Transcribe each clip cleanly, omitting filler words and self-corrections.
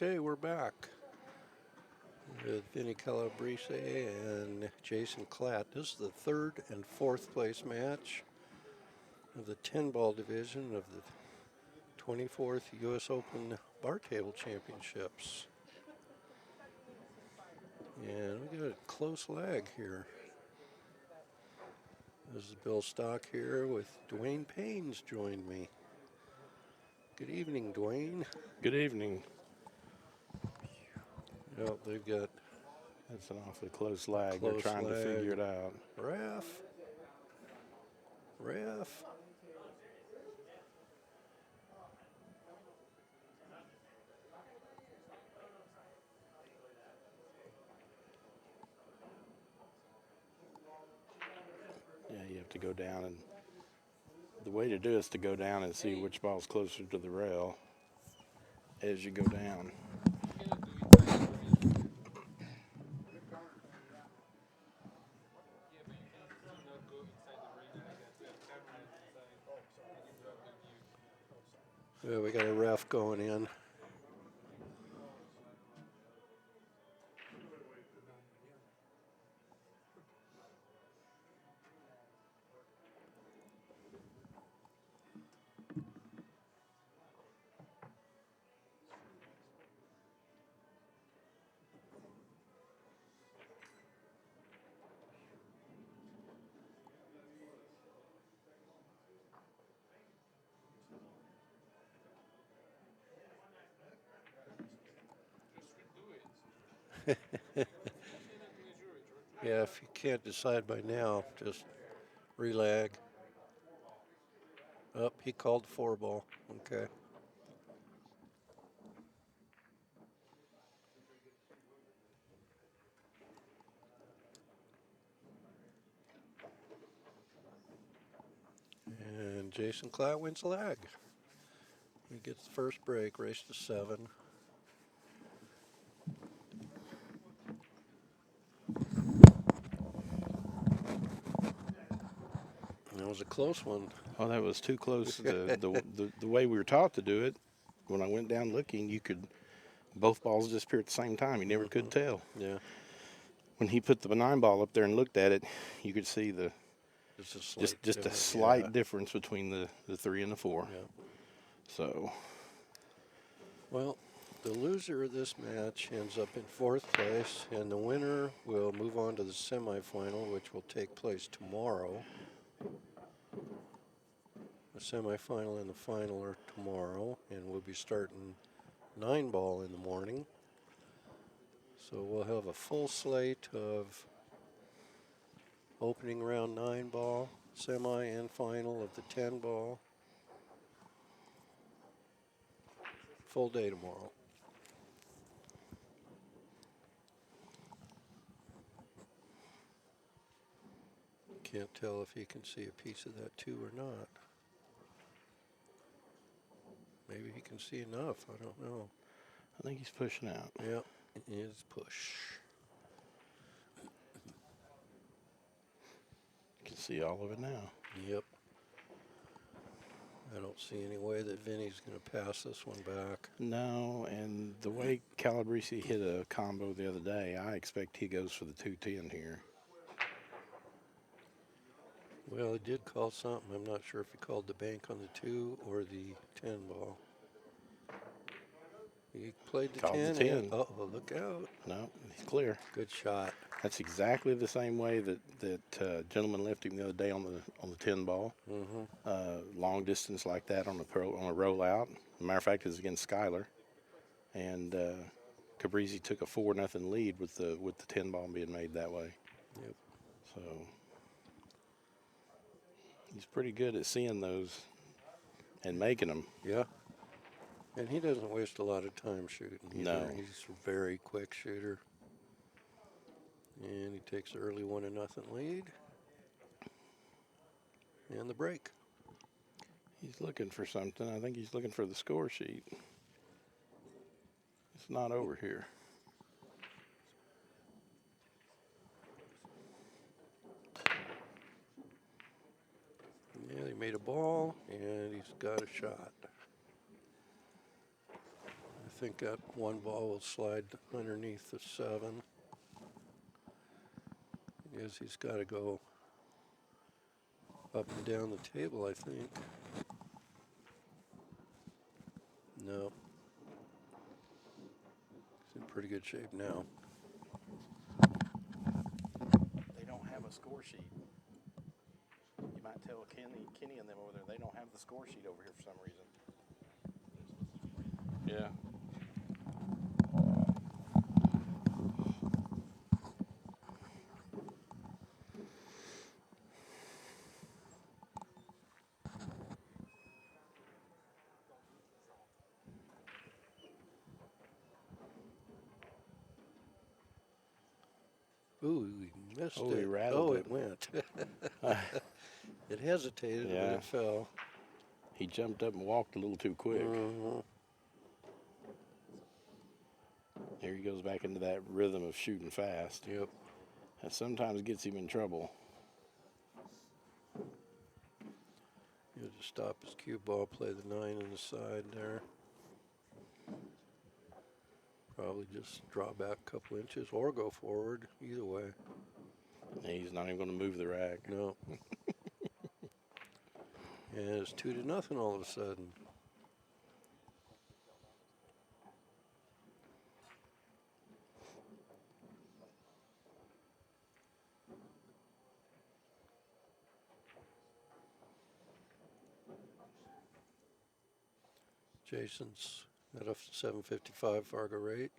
Okay, we're back with Vinny Calabrese and Jason Klatt. This is the third and fourth place match of the 10-ball division of the 24th U.S. Open Bar Table Championships. And we got a close lag here. This is Bill Stock here with Dwayne Paynes joined me. Good evening, Dwayne. Good evening. Well, they've got That's an awfully close lag. They're close trying to figure lag. it out. Ref. Yeah, you have to go down, and the way to do it is to go down and see which ball's closer to the rail as you go down. Yeah, we got a ref going in. Yeah, if you can't decide by now, just relag. Up, he called 4-ball. Okay. And Jason Klatt wins the lag. He gets the first break, race to 7. That was a close one. Oh, that was too close. The way we were taught to do it, when I went down looking, you could both balls disappear at the same time. You never could tell. Yeah, When he put the 9-ball up there and looked at it, you could see the just a slight, just a slight difference between the 3 and the 4. Yeah. So, Well, the loser of this match ends up in 4th place, and the winner will move on to the semifinal, which will take place tomorrow. The semifinal and the final are tomorrow, and we'll be starting 9-ball in the morning. So we'll have a full slate of opening round 9-ball, semi and final of the 10-ball. Full day tomorrow. Can't tell if you can see a piece of that too or not. Maybe he can see enough. I don't know. I think he's pushing out. Yep, it is push. You can see all of it now. Yep. I don't see any way that Vinny's going to pass this one back. No, and the way Calabrese hit a combo the other day, I expect he goes for the 210 here. Well, he did call something. I'm not sure if he called the bank on the 2 or the 10-ball. He played the Called 10. the 10. Uh-oh, look out. No, he's clear. Good shot. That's exactly the same way that gentleman left him the other day on the 10 ball. Mm-hmm. Long distance like that on a rollout. Matter of fact, it was against Skyler, and Cabrisi took a 4-0 lead with the 10 ball being made that way. Yep. So he's pretty good at seeing those and making them. Yeah. And he doesn't waste a lot of time shooting either. No. He's a very quick shooter. And he takes the early 1-0 lead. And the break. He's looking for something. I think he's looking for the score sheet. It's not over here. Yeah, he made a ball, and he's got a shot. I think that one ball will slide underneath the 7. Because he's got to go up and down the table, I think. No. He's in pretty good shape now. They don't have a score sheet. You might tell Kenny and them over there, they don't have the score sheet over here for some reason. Yeah. Ooh, he missed Oh, it. he rattled oh, it. it went. It hesitated, but Yeah. it fell. He jumped up and walked a little too quick. Mhm. Here he goes back into that rhythm of shooting fast. Yep. That sometimes gets him in trouble. He'll just stop his cue ball, play the 9 on the side there. Probably just draw back a couple inches or go forward. Either way. He's not even going to move the rack. No. And it's 2-0 all of a sudden. Jason's at a 7:55 Fargo rate.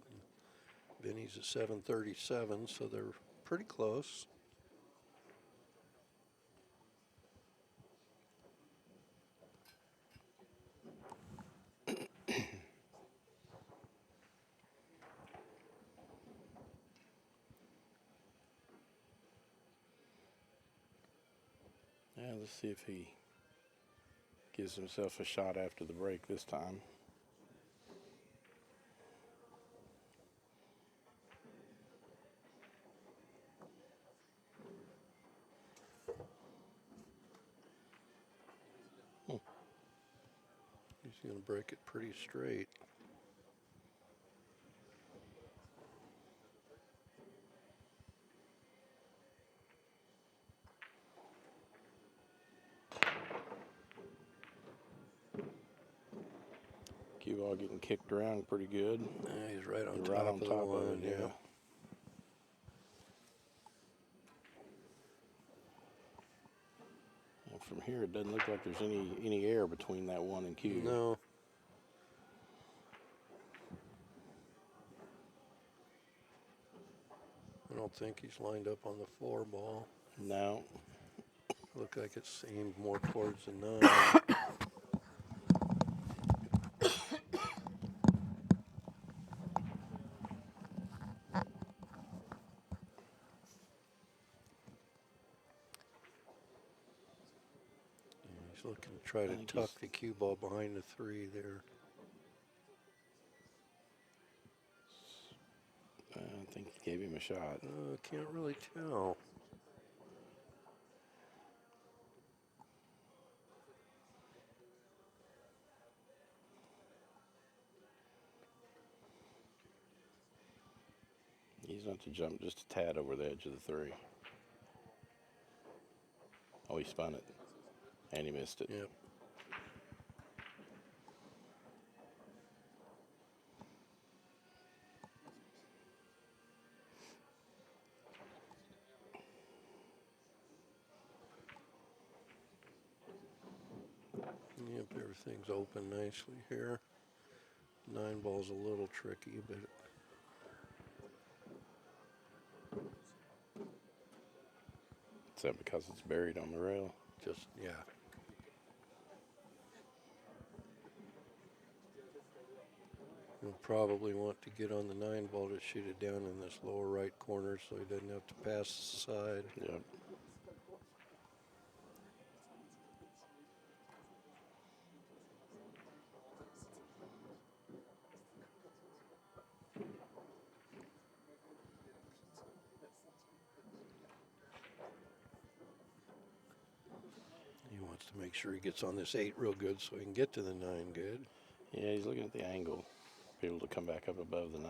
Vinny's at 7:37, so they're pretty close. Yeah, let's see if he gives himself a shot after the break this time. He's going to break it pretty straight. Cue ball getting kicked around pretty good. He's right on Right top on of the top of one, it, yeah. And from here, it doesn't look like there's any air between that 1 and cue. No. I don't think he's lined up on the 4 ball. No. Look like it's aimed more towards the 9. He's looking to try to think tuck he's- the cue ball behind the 3 there. I think he gave him a shot. Can't really tell. He's not to jump just a tad over the edge of the 3. Oh, he spun it. And he missed it. Yep. Yep, everything's open nicely here. 9 ball's a little tricky, but Is that because it's buried on the rail? just, yeah. He'll probably want to get on the 9 ball to shoot it down in this lower right corner so he doesn't have to pass the side. Yep. He wants to make sure he gets on this 8 real good so he can get to the 9 good. Yeah, he's looking at the angle. be able to come back up above the 9.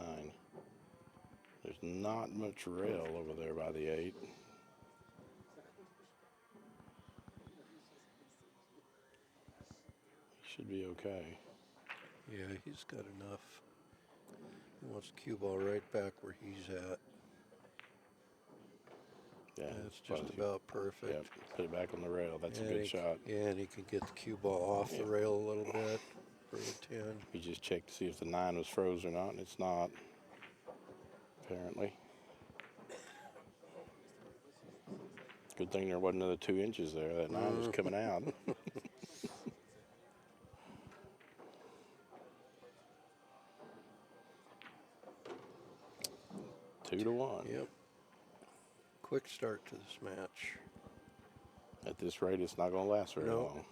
There's not much rail over there by the 8. Should be okay. Yeah, he's got enough. He wants the cue ball right back where he's at. Yeah, That's just about perfect. Yep, put it back on the rail. That's and a good shot. Yeah, and he can get the cue ball off the rail a little bit for the 10. He just checked to see if the 9 was froze or not, and it's not, apparently. Good thing there wasn't another 2 inches there. That 9 was coming out. 2-1. Yep. Quick start to this match. At this rate, it's not going to last very long.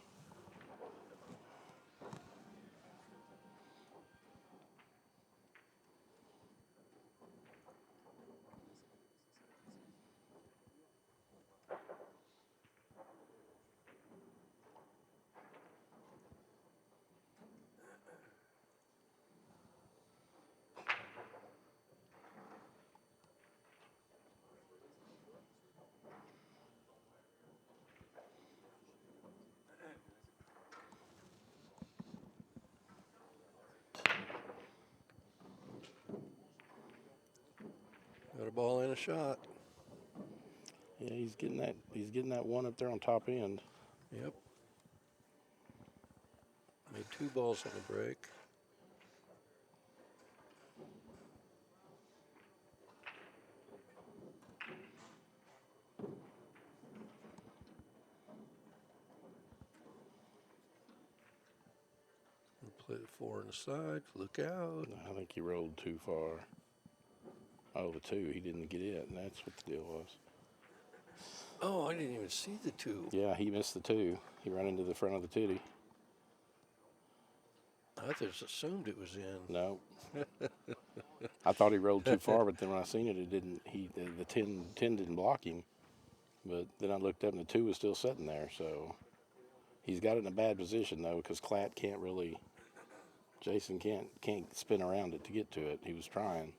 Got a ball and a shot. Yeah, he's getting that one up there on top end. Yep. Made 2 balls on the break. Play the 4 on the side. Look out. I think he rolled too far. Oh, the 2. He didn't get it, and that's what the deal was. Oh, I didn't even see the 2. Yeah, he missed the 2. He ran into the front of the titty. I just assumed it was in. No. I thought he rolled too far, but then when I seen it, it didn't. The 10 didn't block him. But then I looked up, and the 2 was still sitting there. So he's got it in a bad position though, because Klatt can't really. Jason can't spin around it to get to it. He was trying,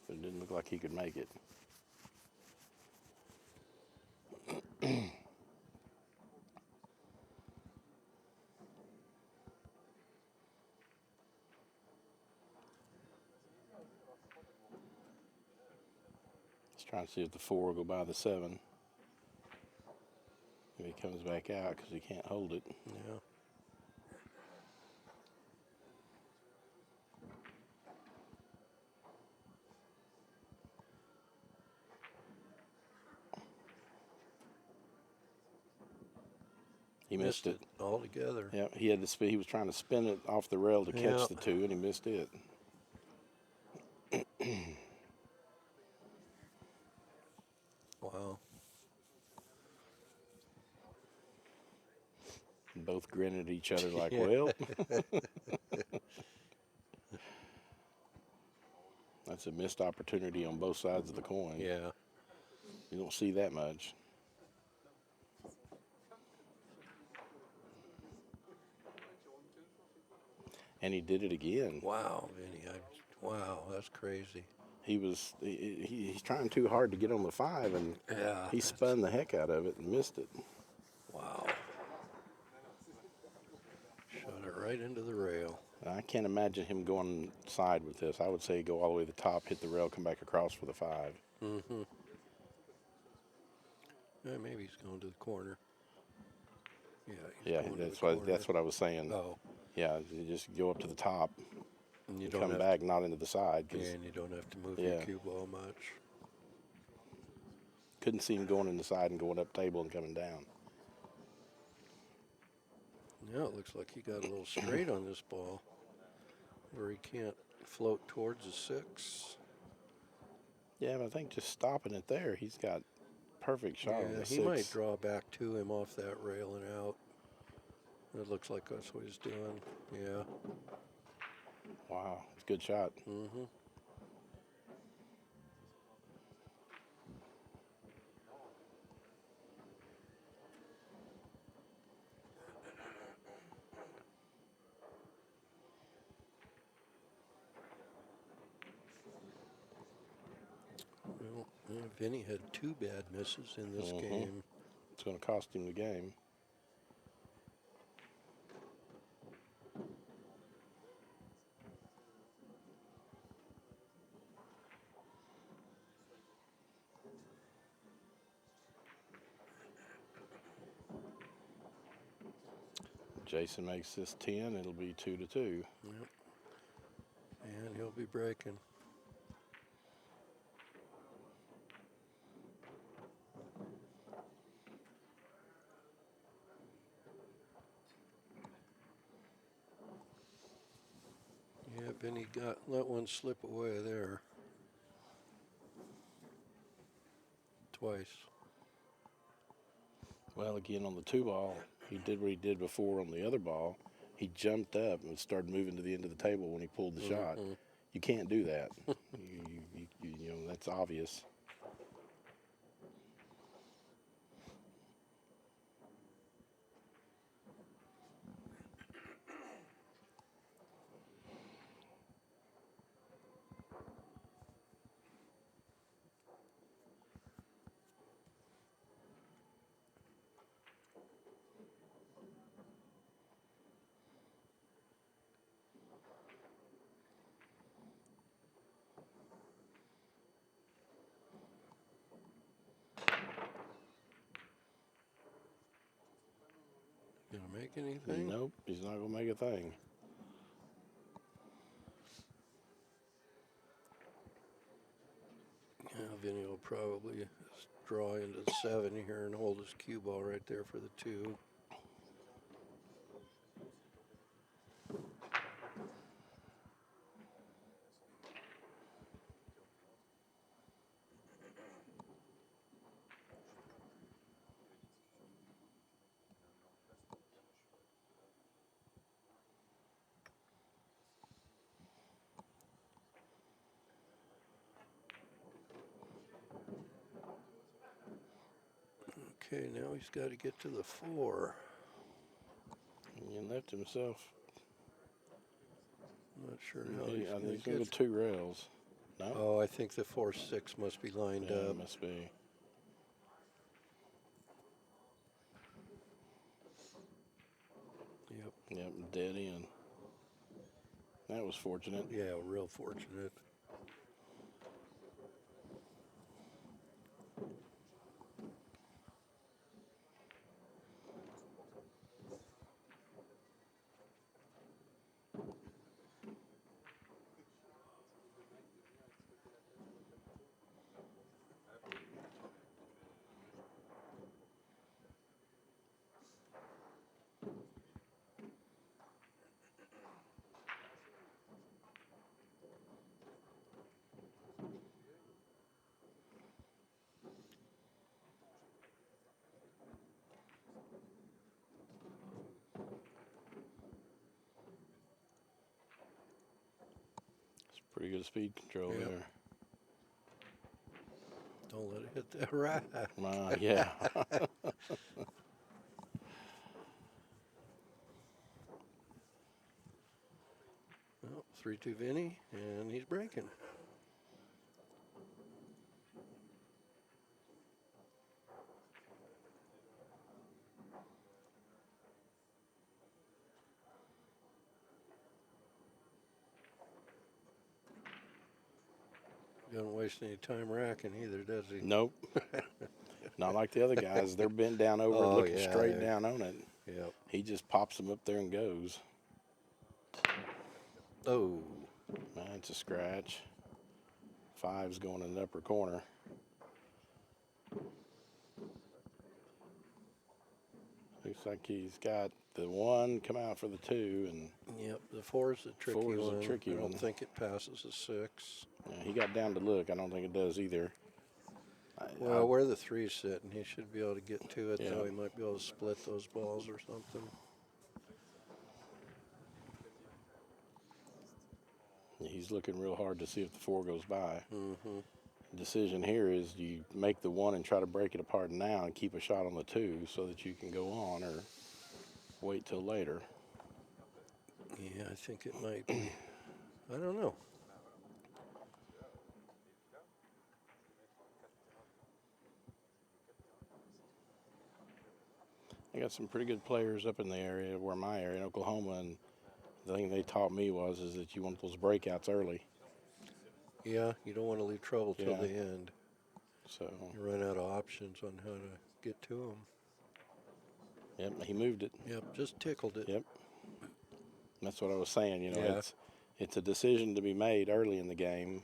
but it didn't look like he could make it. He's trying to see if the 4 will go by the 7. If he comes back out because he can't hold it. Yeah. He missed it altogether. Yeah, he had to spin. He was trying to spin it off the rail to catch the 2, and he missed it. Wow. Both grinning at each other like, well. That's a missed opportunity on both sides of the coin. Yeah. You don't see that much. And he did it again. Wow, Vinny. Wow, that's crazy. He's trying too hard to get on the 5, and he spun the heck out of it and missed it. Wow. Shot it right into the rail. I can't imagine him going side with this. I would say go all the way to the top, hit the rail, come back across for the 5. Mm-hmm. Yeah, maybe he's going to the corner. Yeah, that's what I was saying. Oh. Yeah, you just go up to the top and you don't come back, not into the side. And you don't have to move your cue ball much. Couldn't see him going in the side and going up table and coming down. Yeah, it looks like he got a little straight on this ball where he can't float towards the 6. Yeah, but I think just stopping it there, he's got perfect shot on the 6. He might draw back to him off that rail and out. It looks like that's what he's doing. Yeah. Wow, it's a good shot. Mm-hmm. Vinny had 2 bad misses in this Mhm. game. It's going to cost him the game. Jason makes this 10. It'll be 2-2. Yep. And he'll be breaking. Yeah, Vinny let one slip away there. Twice. Well, again, on the 2 ball, he did what he did before on the other ball. He jumped up and started moving to the end of the table when he pulled the shot. You can't do that. You know, that's obvious. Gonna make anything? Nope, he's not going to make a thing. Yeah, Vinny will probably draw into the 7 here and hold his cue ball right there for the 2. Okay, now he's got to get to the 4. He left himself. Not sure how he's I going think he's to going get. to 2 rails. No? Oh, I think the 4-6 must be lined Yeah, up. it must be. Yep. Yep, dead end. That was fortunate. Yeah, real fortunate. Pretty good speed control Yep. there. Don't let it hit that rack. Yeah. Well, 3-2 Vinny, and he's breaking. Doesn't waste any time racking either, does he? Nope. Not like the other guys. They're bent down over Oh, it, looking yeah, straight down on it. Yep. He just pops them up there and goes. Oh. That's a scratch. 5's going in the upper corner. Looks like he's got the 1 come out for the 2, and Yep, the 4 is a tricky 4 is a one. tricky I don't one. think it passes a 6. yeah, he got down to look. I don't think it does either. Well, where the 3's sitting, he should be able to get to it, Yeah. though he might be able to split those balls or something. He's looking real hard to see if the 4 goes by. Mm-hmm. The decision here is you make the 1 and try to break it apart now and keep a shot on the 2 so that you can go on, or wait till later. Yeah, I think it might be. I don't know. They got some pretty good players up in the area, where my area in Oklahoma, and the thing they taught me is that you want those breakouts early. Yeah, you don't want to leave trouble till Yeah. the end. So, You run out of options on how to get to them. yep, he moved it. Yep, just tickled it. Yep. That's what I was saying. You know, Yeah. it's a decision to be made early in the game.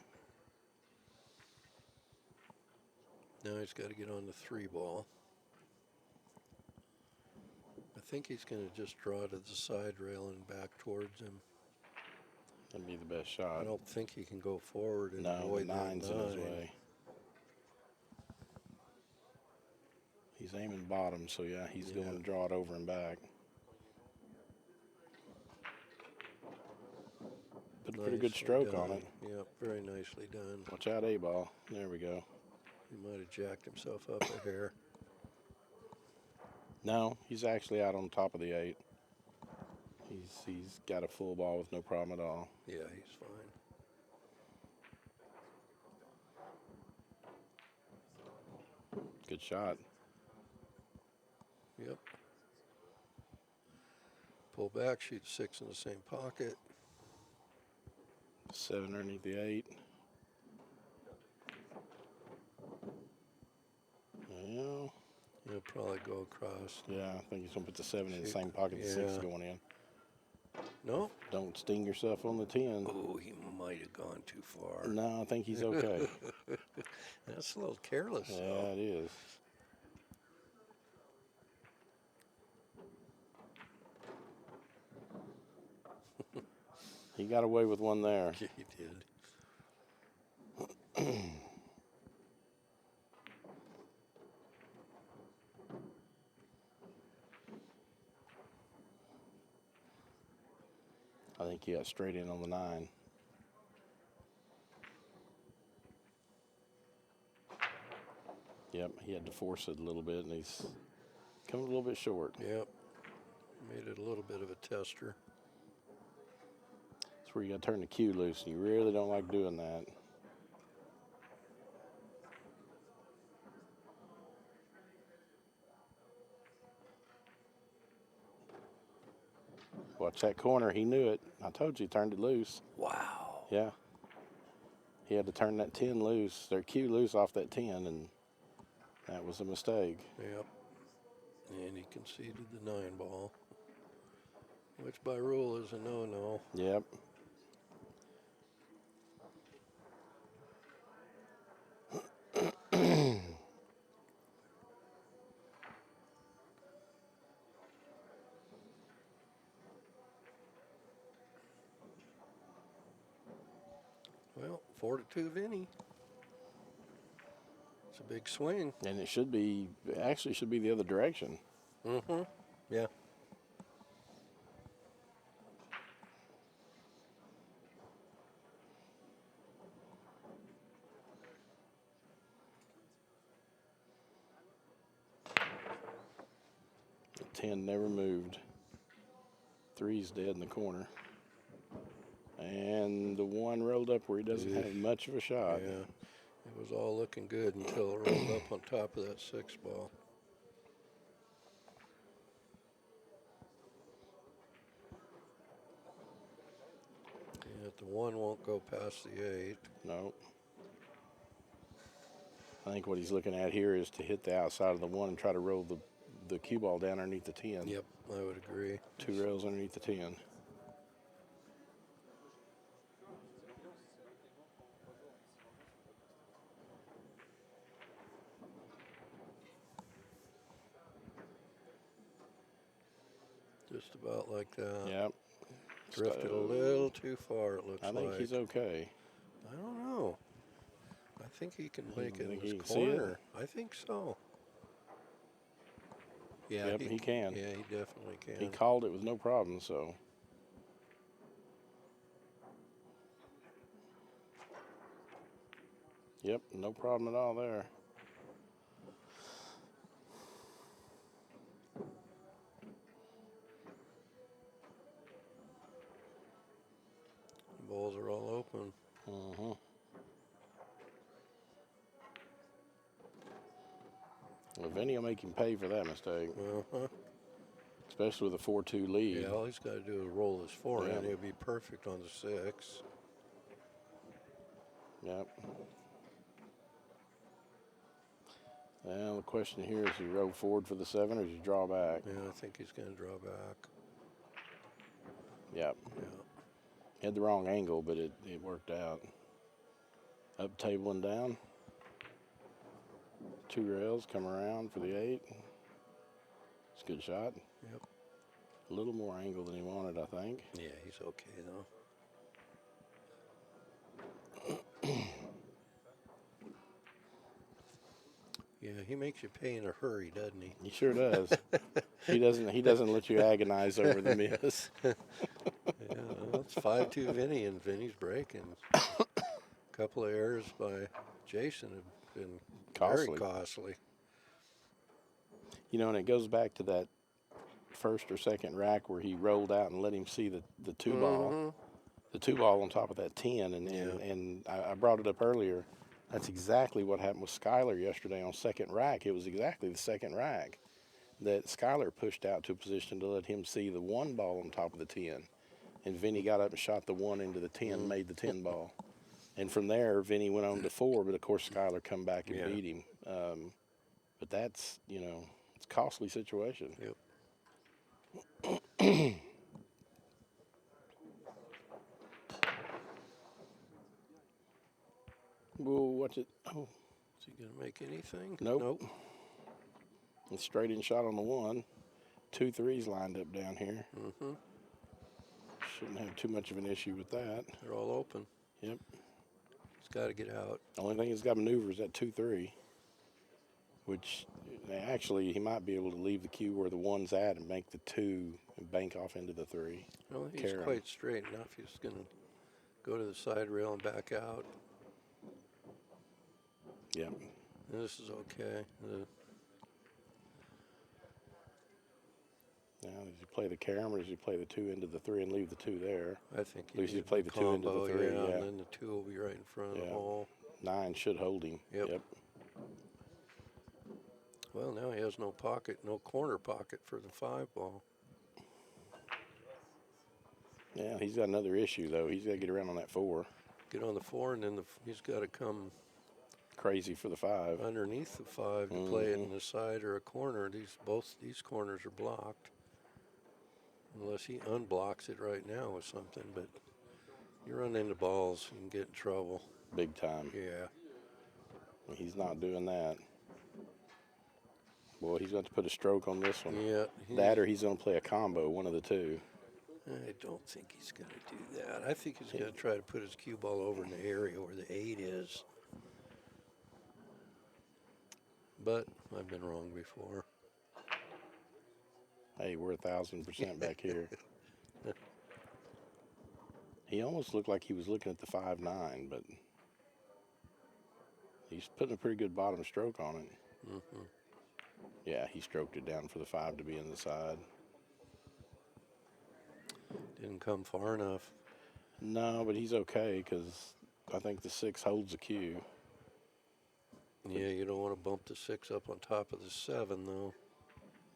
Now he's got to get on the 3 ball. I think he's going to just draw to the side rail and back towards him. That'd be the best shot. I don't think he can go forward and No, the avoid that 9's in his way. He's aiming bottom, so yeah, he's Yeah. going to draw it over and back. Put a pretty good Nicely stroke done. on it. Yep, very nicely done. Watch out, A-ball. There we go. He might have jacked himself up a hair. No, he's actually out on top of the 8. He's got a full ball with no problem at all. Yeah, he's fine. Good shot. Yep. Pull back, shoot 6 in the same pocket. 7 underneath the 8. Well, He'll probably go across. yeah, I think he's going to put the 7 in the Shoot. same pocket the 6 is Yeah. going in. No? Don't sting yourself on the 10. Oh, he might have gone too far. No, I think he's okay. That's a little careless. Yeah, though. it is. He got away with one there. Yeah, he did. I think he got straight in on the 9. Yep, he had to force it a little bit, and he's coming a little bit short. Yep. Made it a little bit of a tester. That's where you got to turn the cue loose, and you really don't like doing that. Watch that corner. He knew it. I told you he turned it loose. Wow. Yeah. He had to turn that 10 loose, their cue loose off that 10, and that was a mistake. Yep. And he conceded the 9 ball, which by rule is a no-no. Yep. Well, 4-2 Vinny. It's a big swing. And it should be, actually should be the other direction. Mm-hmm. Yeah. The 10 never moved. 3's dead in the corner. And the 1 rolled up where he doesn't have much of a shot. Yeah. It was all looking good until it rolled up on top of that 6 ball. Yeah, the 1 won't go past the 8. No. I think what he's looking at here is to hit the outside of the 1 and try to roll the cue ball down underneath the 10. Yep, I would agree. 2 rails underneath the 10. Just about like that. Yep. Drifted a So, little too far, it looks I think like. he's okay. I don't know. I think he can make it in think his he can see it? corner. I think so. Yeah, Yep, he can. Yeah, he definitely can. He called it with no problem, so. Yep, no problem at all there. Balls are all open. Uh-huh. Well, Vinny will make him pay for that mistake. Uh-huh. especially with a 4-2 lead. Yeah, all he's got to do is roll his 4 Yeah. in. He'll be perfect on the 6. Yep. Well, the question here is, he roll forward for the 7 or does he draw back? Yeah, I think he's going to draw back. Yep. Yeah. He had the wrong angle, but it worked out. Up table and down. 2 rails, come around for the 8. It's a good shot. Yep. A little more angle than he wanted, I think. Yeah, he's okay though. Yeah, he makes you pay in a hurry, doesn't he? He sure does. He doesn't let you agonize over the miss. Yeah, well, it's 5-2 Vinny, and Vinny's breaking. A couple of errors by Jason have been very costly. You know, and it goes back to that first or second rack where he rolled out and let him see the 2 ball. The 2 ball on top of that 10, and I brought it up earlier. That's exactly what happened with Skyler yesterday on second rack. It was exactly the second rack that Skyler pushed out to a position to let him see the 1 ball on top of the 10. And Vinny got up and shot the 1 into the 10, made the 10 ball. And from there, Vinny went on to 4, but of course Skyler come back and beat him. But that's, you know, it's a costly situation. Yep. Well, watch it. Oh, Is he going to make anything? nope. And straight in shot on the 1. 2 threes lined up down here. Shouldn't have too much of an issue with that. They're all open. Yep. He's got to get out. The only thing he's got maneuver is that 2-3, which actually he might be able to leave the cue where the 1's at and make the 2 and bank off into the 3. Well, he's quite straight enough. He's going to go to the side rail and back out. Yep. And this is okay. Now, does he play the carom or does he play the 2 into the 3 and leave the 2 there? I think At least he played the 2 into the 3. Yeah, and then the 2 will be right in front of the hole. 9 should hold him. Yep. Well, now he has no pocket, no corner pocket for the 5 ball. Yeah, he's got another issue, though. He's got to get around on that 4. Get on the 4, and then he's got to come crazy for the 5. Underneath the 5 to play it in the side or a corner. Both these corners are blocked. Unless he unblocks it right now with something, but you run into balls, you can get in trouble. Big time. Yeah. He's not doing that. Boy, he's going to put a stroke on this one. Yeah. That or he's going to play a combo, one of the 2. I don't think he's going to do that. I think he's going to try to put his cue ball over in the area where the 8 is. But I've been wrong before. Hey, we're 1,000% back here. He almost looked like he was looking at the 5-9, but he's putting a pretty good bottom stroke on it. Yeah, he stroked it down for the 5 to be in the side. Didn't come far enough. No, but he's okay because I think the 6 holds the cue. Yeah, you don't want to bump the 6 up on top of the 7, though.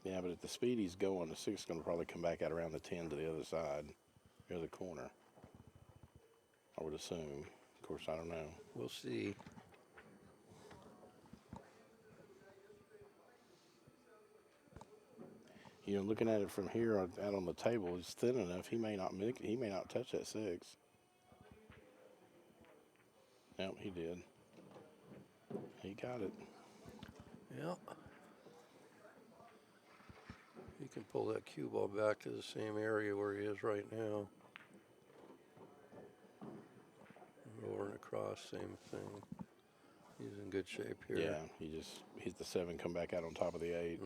Yeah, but at the speed he's going, the 6 is going to probably come back out around the 10 to the other side, the other corner. I would assume. Of course, I don't know. We'll see. You know, looking at it from here out on the table, it's thin enough. He may not touch that 6. Nope, he did. He got it. Yep. He can pull that cue ball back to the same area where he is right now. Over and across, same thing. He's in good shape here. Yeah, he just hit the 7, come back out on top of the 8.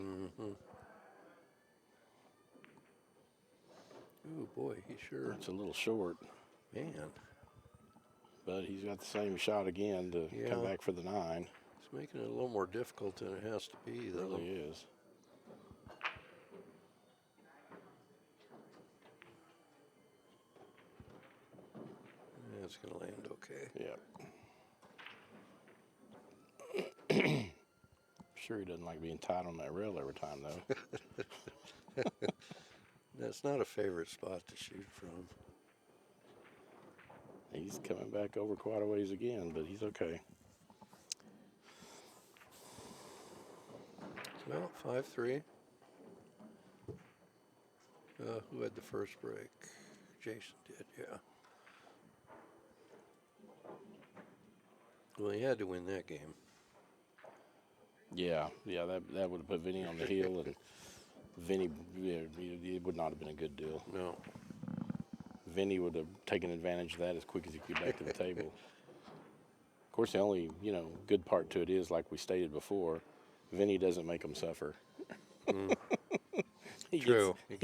Ooh, boy, he sure. It's a little short. Man. But he's got the same shot again to come back for the 9. It's making it a little more difficult than it has to be, though. It really is. Yeah, it's going to land okay. Sure he doesn't like being tied on that rail every time, though. it's not a favorite spot to shoot from. He's coming back over quite a ways again, but he's okay. Well, 5-3. Who had the first break? Jason did, yeah. Well, he had to win that game. Yeah, that would have put Vinny on the heel, and Vinny, it would not have been a good deal. No. Vinny would have taken advantage of that as quick as he could get back to the table. Of course, the only, good part to it is, like we stated before, Vinny doesn't make them suffer. Mm. True. He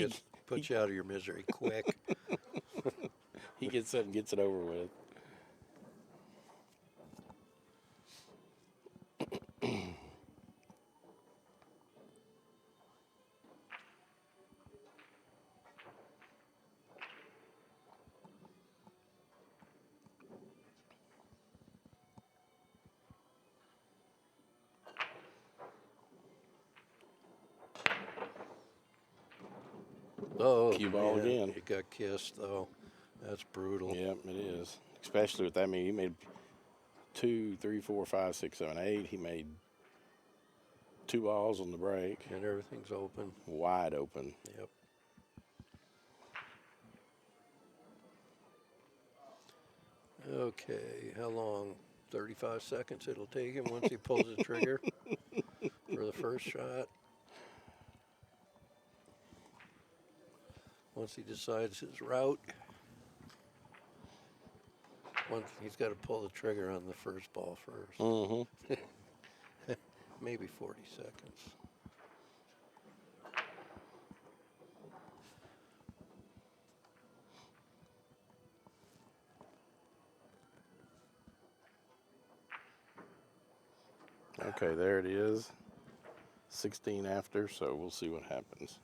puts you out of your misery quick. He gets up and gets it over with. Oh, Cue ball man, again. He got kissed, though. That's brutal. Yep, it is. Especially with that. I mean, he made 2, 3, 4, 5, 6, 7, 8. He made 2 balls on the break. And everything's open. Wide open. Yep. Okay, how long? 35 seconds it'll take him once he pulls the trigger for the first shot. Once he decides his route. Once he's got to pull the trigger on the first ball first. Mm-hmm. Maybe 40 seconds. Okay, there it is. 16 after, so we'll see what happens.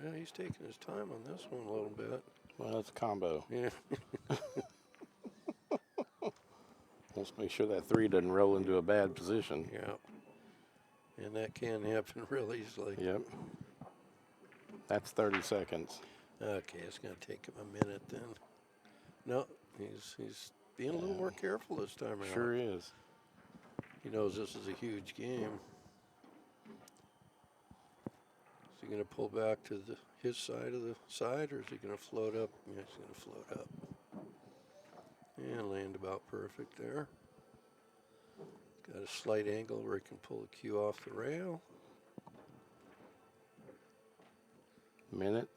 Yeah, he's taking his time on this one a little bit. Well, it's a combo. Yeah. Let's make sure that 3 doesn't roll into a bad position. Yeah. And that can happen real easily. Yep. That's 30 seconds. Okay, it's going to take him a minute then. No, he's being a little more careful this time around. Sure is. He knows this is a huge game. Is he going to pull back to his side of the side, or is he going to float up? Yeah, he's going to float up. And land about perfect there. Got a slight angle where he can pull the cue off the rail. Minute.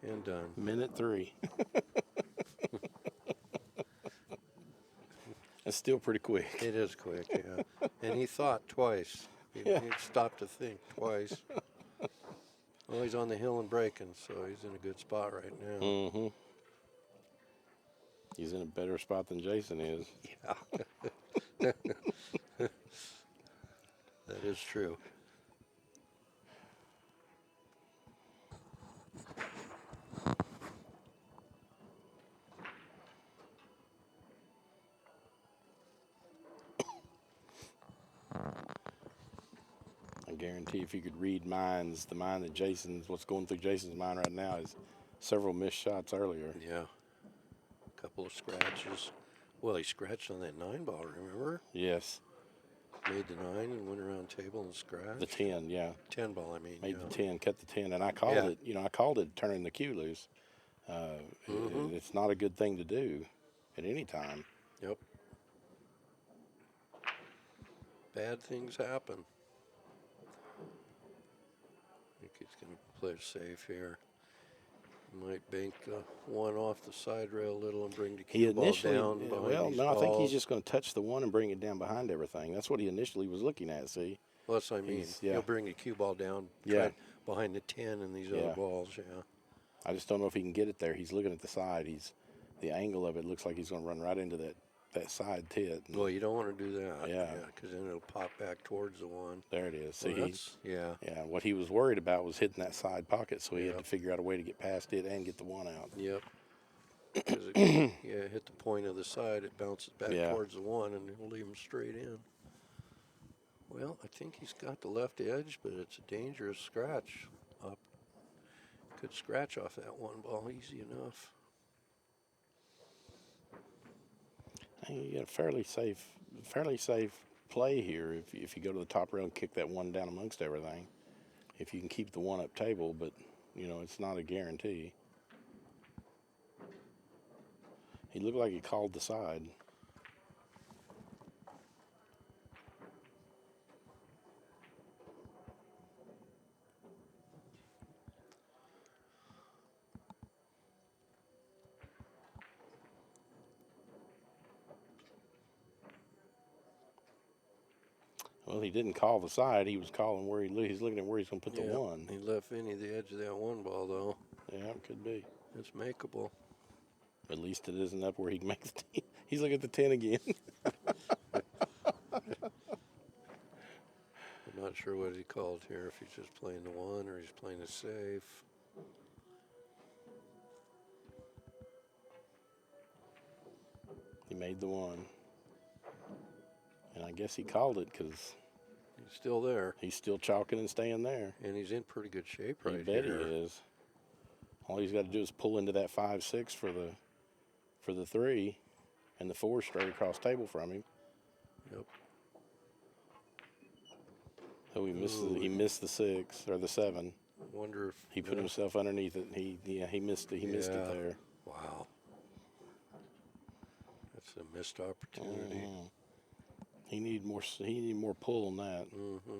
And done. Minute 3. That's still pretty quick. It is quick, yeah. And he thought twice. He stopped to think twice. Well, he's on the hill and breaking, so he's in a good spot right now. Mm-hmm. He's in a better spot than Jason is. Yeah. That is true. I guarantee if you could read minds, the mind that what's going through Jason's mind right now is several missed shots earlier. Yeah. A couple of scratches. Well, he scratched on that 9-ball, remember? Yes. Made the 9 and went around table and scratched. The 10, yeah. 10-ball, I mean. Made the 10, cut the 10, and I called it. I called it turning the cue loose. It's not a good thing to do at any time. Yep. Bad things happen. I think he's going to play it safe here. Might bank the one off the side rail a little and bring the cue ball down behind these I think he's balls. just going to touch the one and bring it down behind everything. That's what he initially was looking at, see? Well, that's what I mean. He'll bring the cue ball down behind the 10 and these other balls, yeah. I just don't know if he can get it there. He's looking at the side. The angle of it looks like he's going to run right into that side tit. Well, you don't want to do that. Yeah. Because then it'll pop back towards the one. There it is. So See, what he was worried about was hitting that side pocket, so he had to figure out a way to get past it and get the one out. Yep. 'Cause it, yeah, hit the point of the side, it bounces back Yeah. towards the one, and it'll leave him straight in. Well, I think he's got the left edge, but it's a dangerous scratch up. Could scratch off that one ball easy enough. Hey, you got a fairly safe play here if you go to the top rail and kick that one down amongst everything. If you can keep the one up table, but it's not a guarantee. He looked like he called the side. Well, he didn't call the side. He was calling where he's looking at where he's going to put the one. He left Vinny the edge of that one ball, though. Yeah, it could be. It's makeable. At least it isn't up where he can make the 10. He's looking at the 10 again. I'm not sure what he called here, if he's just playing the one or he's playing it safe. He made the one. And I guess he called it because He's still there, he's still chalking and staying there. and he's in pretty good shape I right bet here. he is. All he's got to do is pull into that 5-6 for the 3, and the 4 straight across table from him. Yep. So he missed the 6 or the 7. Wonder if He put himself underneath it. He missed it. He missed it there. Wow. That's a missed opportunity. He needed more pull on that. Mm-hmm.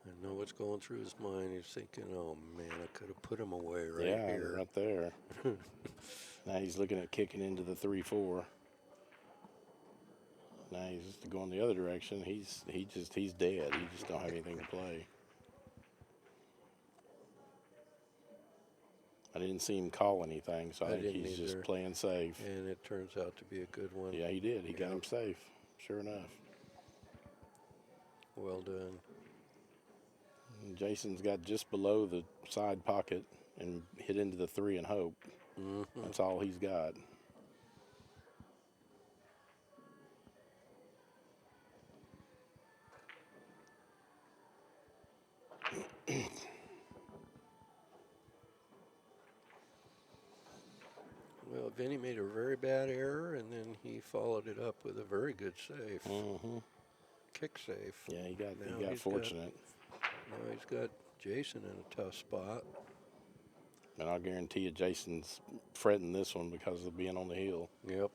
I know what's going through his mind. He's thinking, "Oh man, I could have put him away right here." Right there. Now he's looking at kicking into the 3-4. Now he's going the other direction. He's dead. He just don't have anything to play. I didn't see him call anything, so I think didn't he's just either. playing safe. And it turns out to be a good one. Yeah, he did. He got him safe. Sure enough. Well done. And Jason's got just below the side pocket and hit into the 3 and hope. Mm-hmm. That's all he's got. Well, Vinny made a very bad error, and then he followed it up with a very good save. Mm-hmm. Kick save. Yeah, he got Now fortunate. Now he's got Jason in a tough spot. And I'll guarantee you Jason's fretting this one because of being on the hill. Yep.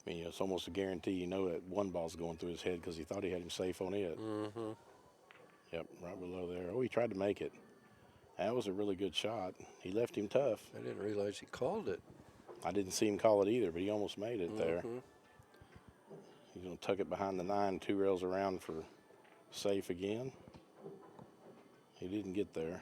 I mean, it's almost a guarantee that one ball's going through his head because he thought he had him safe on it. Mm-hmm. Yep, right below there. Oh, he tried to make it. That was a really good shot. He left him tough. I didn't realize he called it. I didn't see him call it either, but he almost made it there. Mm-hmm. He's going to tuck it behind the 9, 2 rails around for safe again. He didn't get there.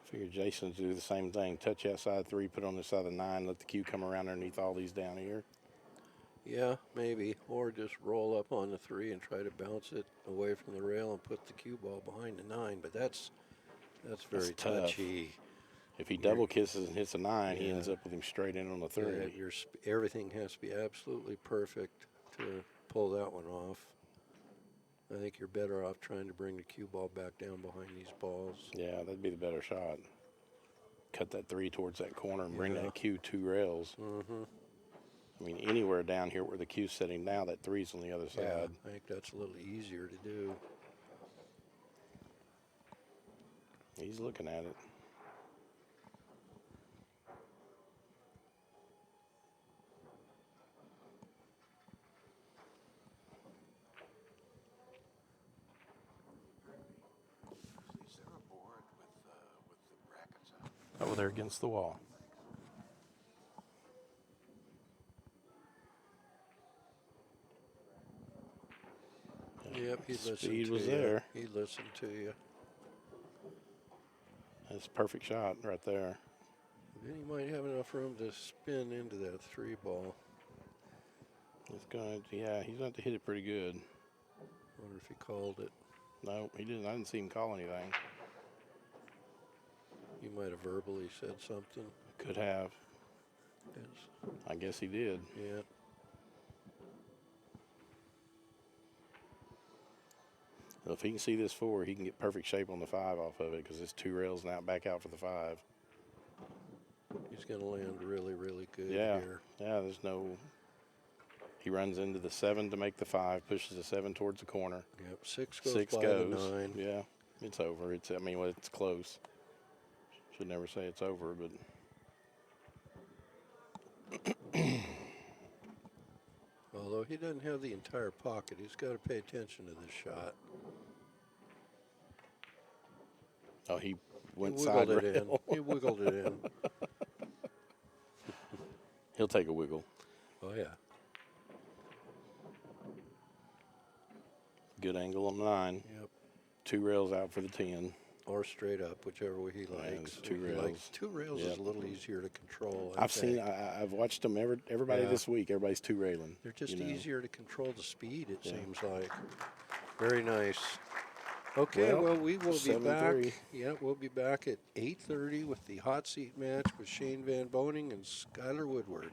Figure Jason to do the same thing. Touch outside 3, put on the side of 9, let the cue come around underneath all these down here. Yeah, maybe. Or just roll up on the 3 and try to bounce it away from the rail and put the cue ball behind the 9. But that's very tough. touchy. If he double kisses and hits a 9, he ends up with him straight in on the 3. Yeah, everything has to be absolutely perfect to pull that one off. I think you're better off trying to bring the cue ball back down behind these balls. Yeah, that'd be the better shot. Cut that 3 towards that corner and bring Yeah. that cue 2 rails. Mm-hmm. I mean, anywhere down here where the cue's sitting now, that 3's on the other Yeah, side. I think that's a little easier to do. He's looking at it. That they're against the wall. Yep, he listened Speed to was you. there. He listened to you. That's a perfect shot right there. Then he might have enough room to spin into that 3 ball. It's going to, yeah, he's going to hit it pretty good. Wonder if he called it. No, he didn't. I didn't see him call anything. He might have verbally said something. Could have. Yes. I guess he did. Yeah. So if he can see this 4, he can get perfect shape on the 5 off of it because it's 2 rails now back out for the 5. He's going to land really, really good Yeah. here. Yeah, there's no. He runs into the 7 to make the 5, pushes the 7 towards the corner. Yep, 6 goes 6 by goes. the 9. Yeah, it's over. It's. I mean, well, it's close. Should never say it's over, but. Although he doesn't have the entire pocket, he's got to pay attention to this shot. Oh, he went He side wiggled it rail. in. He wiggled it in. He'll take a wiggle. Oh, yeah. Good angle on the 9. Yep. 2 rails out for the 10. Or straight up, whichever way he likes. it's 2 He rails. likes 2 rails is Yep. a little easier to control. I've seen. I've watched them. Everybody Yeah. this week. Everybody's 2 railing. They're just you know. easier to control the speed, it Yeah. seems like. Very nice. Okay, Well, well, we will be 7-3. back. Yeah, we'll be back at 8:30 with the hot seat match with Shane Van Boning and Skylar Woodward.